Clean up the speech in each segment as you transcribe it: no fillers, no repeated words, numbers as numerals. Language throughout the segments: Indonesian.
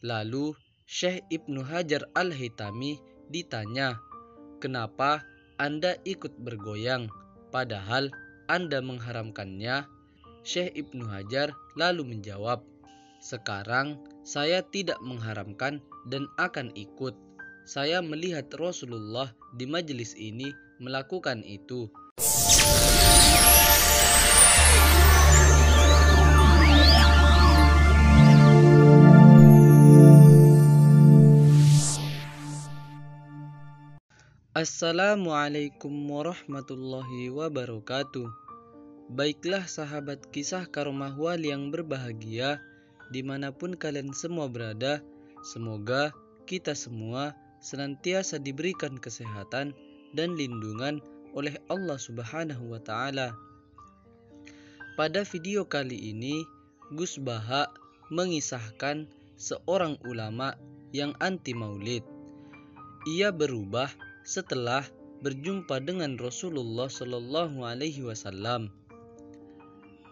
Lalu Syekh Ibnu Hajar Al-Haytami ditanya, "Kenapa Anda ikut bergoyang, padahal Anda mengharamkannya?" Syekh Ibnu Hajar lalu menjawab, "Sekarang saya tidak mengharamkan dan akan ikut. Saya melihat Rasulullah di majelis ini melakukan itu." Assalamualaikum warahmatullahi wabarakatuh. Baiklah sahabat kisah karomah wali yang berbahagia, dimanapun kalian semua berada, semoga kita semua senantiasa diberikan kesehatan dan lindungan oleh Allah Subhanahu wa Ta'ala. Pada video kali ini, Gus Baha mengisahkan seorang ulama yang anti maulid. Ia berubah setelah berjumpa dengan Rasulullah Shallallahu Alaihi Wasallam.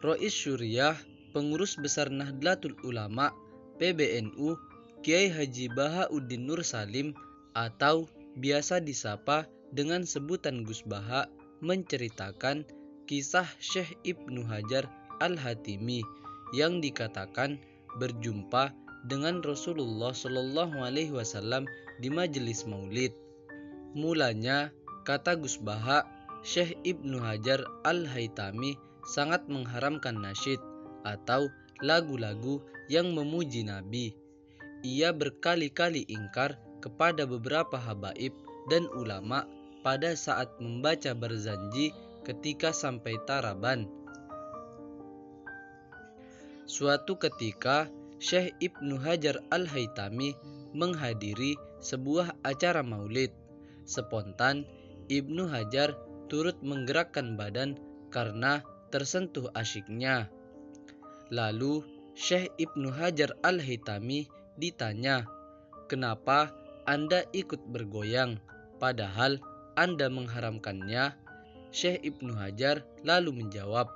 Rois Syuriah, pengurus besar Nahdlatul Ulama PBNU, Kiai Haji Bahauddin Nur Salim atau biasa disapa dengan sebutan Gus Baha, menceritakan kisah Syekh Ibnu Hajar Al-Haytami yang dikatakan berjumpa dengan Rasulullah Shallallahu Alaihi Wasallam di majelis maulid. Mulanya, kata Gus Baha, Syekh Ibnu Hajar Al-Haytami sangat mengharamkan nasyid atau lagu-lagu yang memuji Nabi. Ia berkali-kali ingkar kepada beberapa habaib dan ulama pada saat membaca berzanji ketika sampai Taraban. Suatu ketika, Syekh Ibnu Hajar Al-Haytami menghadiri sebuah acara maulid. Spontan, Ibnu Hajar turut menggerakkan badan karena tersentuh asyiknya. Lalu Syekh Ibnu Hajar Al-Haytami ditanya, "Kenapa Anda ikut bergoyang, padahal Anda mengharamkannya?" Syekh Ibnu Hajar lalu menjawab,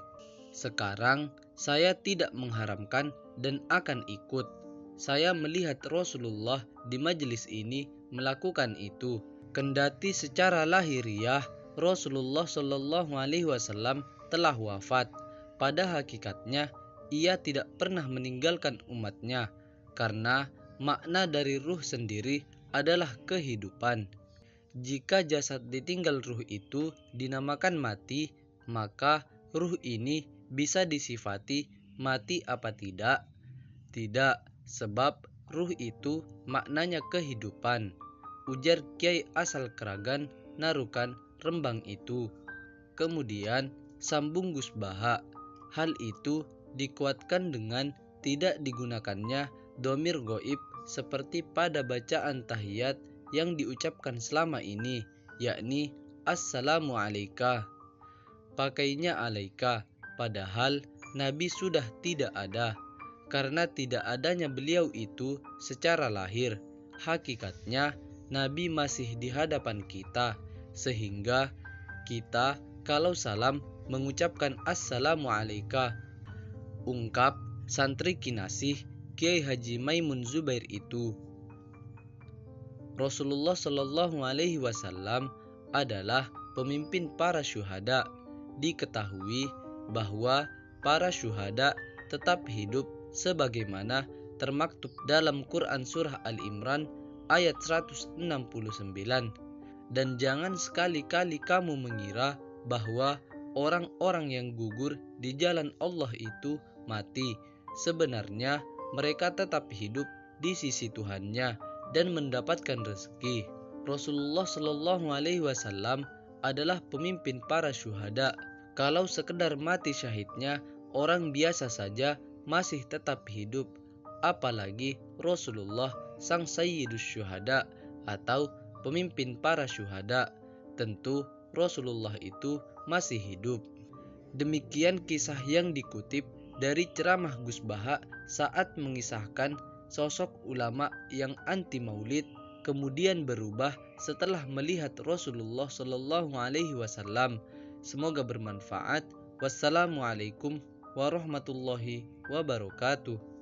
"Sekarang saya tidak mengharamkan dan akan ikut. Saya melihat Rasulullah di majelis ini melakukan itu." Kendati secara lahiriah Rasulullah Shallallahu Alaihi Wasallam telah wafat, pada hakikatnya ia tidak pernah meninggalkan umatnya, karena makna dari ruh sendiri adalah kehidupan. Jika jasad ditinggal ruh itu dinamakan mati, maka ruh ini bisa disifati mati apa tidak? Tidak, sebab ruh itu maknanya kehidupan, ujar Kiai asal Kragan, Narukan, Rembang itu. Kemudian sambung Gus Baha, hal itu dikuatkan dengan tidak digunakannya dhamir ghaib seperti pada bacaan tahiyat yang diucapkan selama ini, yakni assalamu alaika. Pakainya alaika, padahal Nabi sudah tidak ada. Karena tidak adanya beliau itu secara lahir, hakikatnya Nabi masih di hadapan kita, sehingga kita kalau salam mengucapkan assalamu alaika, ungkap santri kinasih Kiai Haji Maimun Zubair itu. Rasulullah Shallallahu Alaihi Wasallam adalah pemimpin para syuhada. Diketahui bahwa para syuhada tetap hidup sebagaimana termaktub dalam Quran Surah Al-Imran ayat 169. Dan jangan sekali-kali kamu mengira bahwa orang-orang yang gugur di jalan Allah itu mati. Sebenarnya mereka tetap hidup di sisi Tuhannya dan mendapatkan rezeki. Rasulullah Shallallahu Alaihi Wasallam adalah pemimpin para syuhada. Kalau sekedar mati syahidnya orang biasa saja masih tetap hidup, apalagi Rasulullah sang sayyidus syuhada atau pemimpin para syuhada. Tentu Rasulullah itu masih hidup. Demikian kisah yang dikutip dari ceramah Gus Baha saat mengisahkan sosok ulama yang anti maulid kemudian berubah setelah melihat Rasulullah Shallallahu Alaihi Wasallam. Semoga bermanfaat. Wassalamualaikum warahmatullahi wabarakatuh.